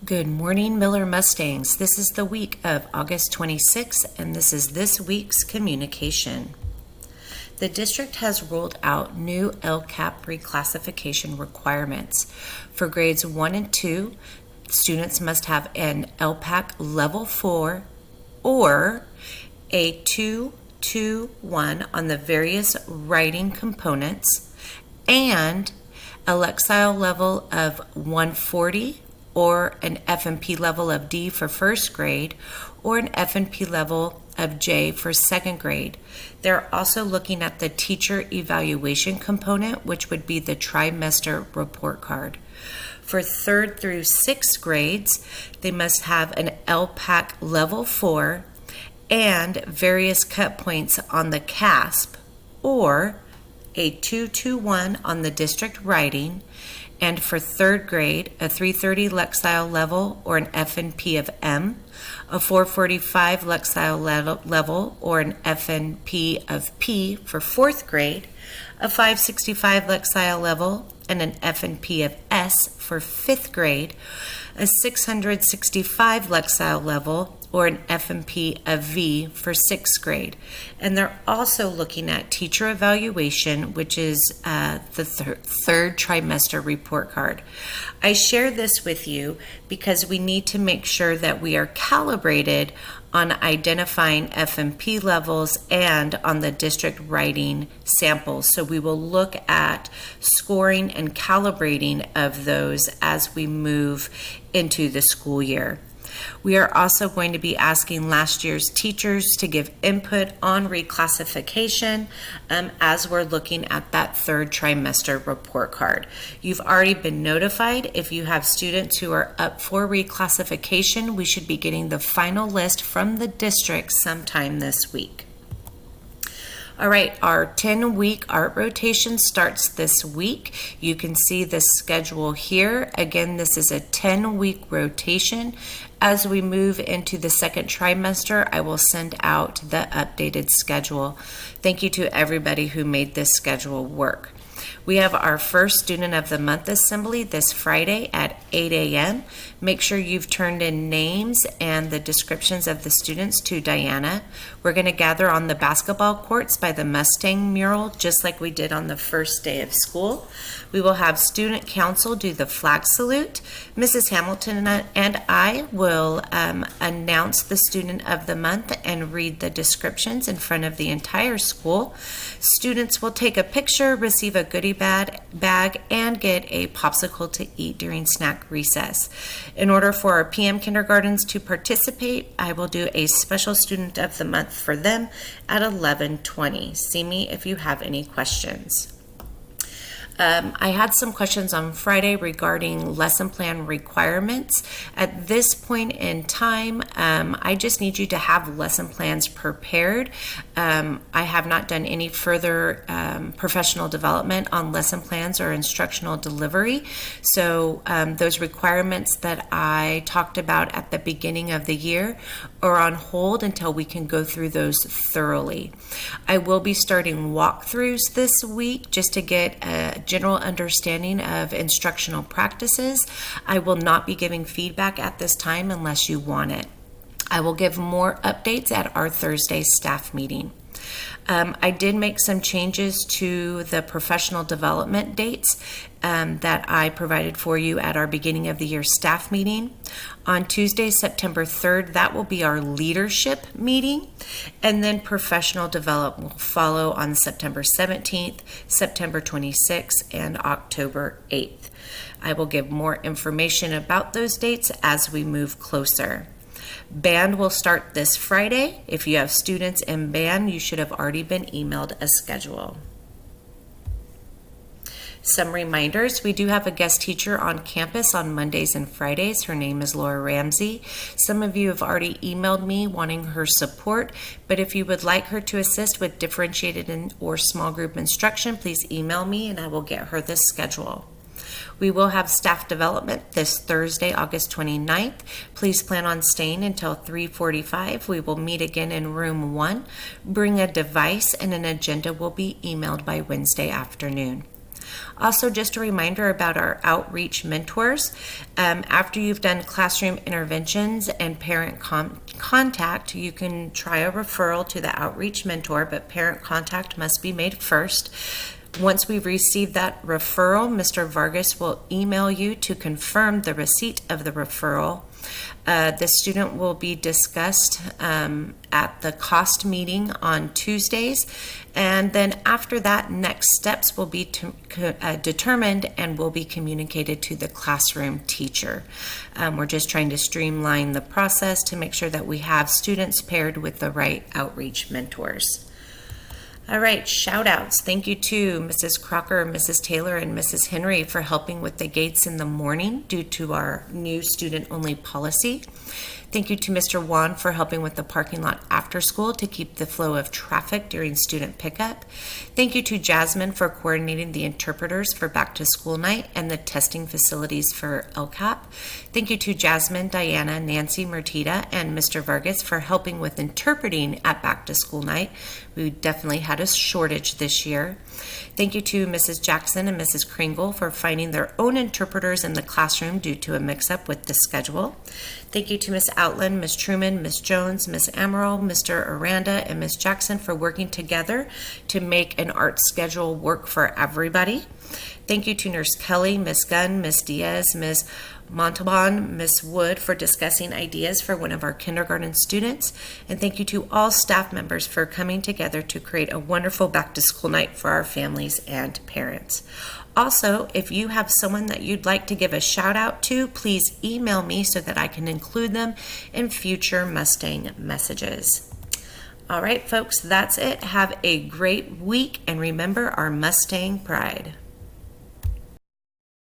Good morning, Miller Mustangs. This is the week of August 26th, and this is this week's communication. The district has rolled out new LCAP reclassification requirements. For grades 1 and 2, students must have an LPAC Level 4 or a 2-2-1 on the various writing components and a Lexile level of 140 or an F&P level of D for first grade, or an F&P level of J for second grade. They're also looking at the teacher evaluation component, which would be the trimester report card. For 3rd through 6th grades, they must have an LPAC level 4 and various cut points on the CASP, or a 2-2-1 on the district writing, and for 3rd grade, a 330 Lexile level or an F&P of M, a 445 Lexile level or an F&P of P for 4th grade, a 565 Lexile level and an F&P of S for 5th grade, a 665 Lexile level or an F&P of V for 6th grade. And they're also looking at teacher evaluation, which is the third trimester report card. I share this with you because we need to make sure that we are calibrated on identifying F&P levels and on the district writing samples. So we will look at scoring and calibrating of those as we move into the school year. We are also going to be asking last year's teachers to give input on reclassification as we're looking at that third trimester report card. You've already been notified. If you have students who are up for reclassification, we should be getting the final list from the district sometime this week. All right, our 10-week art rotation starts this week. You can see the schedule here. Again, this is a 10-week rotation. As we move into the second trimester, I will send out the updated schedule. Thank you to everybody who made this schedule work. We have our first Student of the Month assembly this Friday at 8 a.m. Make sure you've turned in names and the descriptions of the students to Diana. We're going to gather on the basketball courts by the Mustang mural, just like we did on the first day of school. We will have student council do the flag salute. Mrs. Hamilton and I will announce the Student of the Month and read the descriptions in front of the entire school. Students will take a picture, receive a goodie bag, and get a popsicle to eat during snack recess. In order for our PM kindergartens to participate, I will do a special Student of the Month for them at 11:20. See me if you have any questions. I had some questions on Friday regarding lesson plan requirements. At this point in time, I just need you to have lesson plans prepared. I have not done any further professional development on lesson plans or instructional delivery. So those requirements that I talked about at the beginning of the year are on hold until we can go through those thoroughly. I will be starting walkthroughs this week just to get a general understanding of instructional practices. I will not be giving feedback at this time unless you want it. I will give more updates at our Thursday staff meeting. I did make some changes to the professional development dates that I provided for you at our beginning of the year staff meeting. On Tuesday, September 3rd, that will be our leadership meeting, and then professional development will follow on September 17th, September 26th, and October 8th. I will give more information about those dates as we move closer. Band will start this Friday. If you have students in band, you should have already been emailed a schedule. Some reminders, we do have a guest teacher on campus on Mondays and Fridays. Her name is Laura Ramsey. Some of you have already emailed me wanting her support, but if you would like her to assist with differentiated or small group instruction, please email me and I will get her this schedule. We will have staff development this Thursday, August 29th. Please plan on staying until 3:45. We will meet again in room 1. Bring a device and an agenda will be emailed by Wednesday afternoon. Also, just a reminder about our outreach mentors. After you've done classroom interventions and parent contact, you can try a referral to the outreach mentor, but parent contact must be made first. Once we've received that referral, Mr. Vargas will email you to confirm the receipt of the referral. The student will be discussed at the cost meeting on Tuesdays, and then after that, next steps will be determined and will be communicated to the classroom teacher. We're just trying to streamline the process to make sure that we have students paired with the right outreach mentors. All right, shout outs. Thank you to Mrs. Crocker, Mrs. Taylor, and Mrs. Henry for helping with the gates in the morning due to our new student-only policy. Thank you to Mr. Wan for helping with the parking lot after school to keep the flow of traffic during student pickup. Thank you to Jasmine for coordinating the interpreters for back to school night and the testing facilities for LCAP. Thank you to Jasmine, Diana, Nancy, Mertita, and Mr. Vargas for helping with interpreting at back to school night. We definitely had a shortage this year. Thank you to Mrs. Jackson and Mrs. Kringle for finding their own interpreters in the classroom due to a mix-up with the schedule. Thank you to Ms. Outland, Ms. Truman, Ms. Jones, Ms. Amaral, Mr. Aranda, and Ms. Jackson for working together to make an art schedule work for everybody. Thank you to Nurse Kelly, Ms. Gunn, Ms. Diaz, Ms. Montalban, Ms. Wood for discussing ideas for one of our kindergarten students. And thank you to all staff members for coming together to create a wonderful back to school night for our families and parents. Also, if you have someone that you'd like to give a shout out to, please email me so that I can include them in future Mustang messages. All right, folks, that's it. Have a great week, and remember our Mustang pride.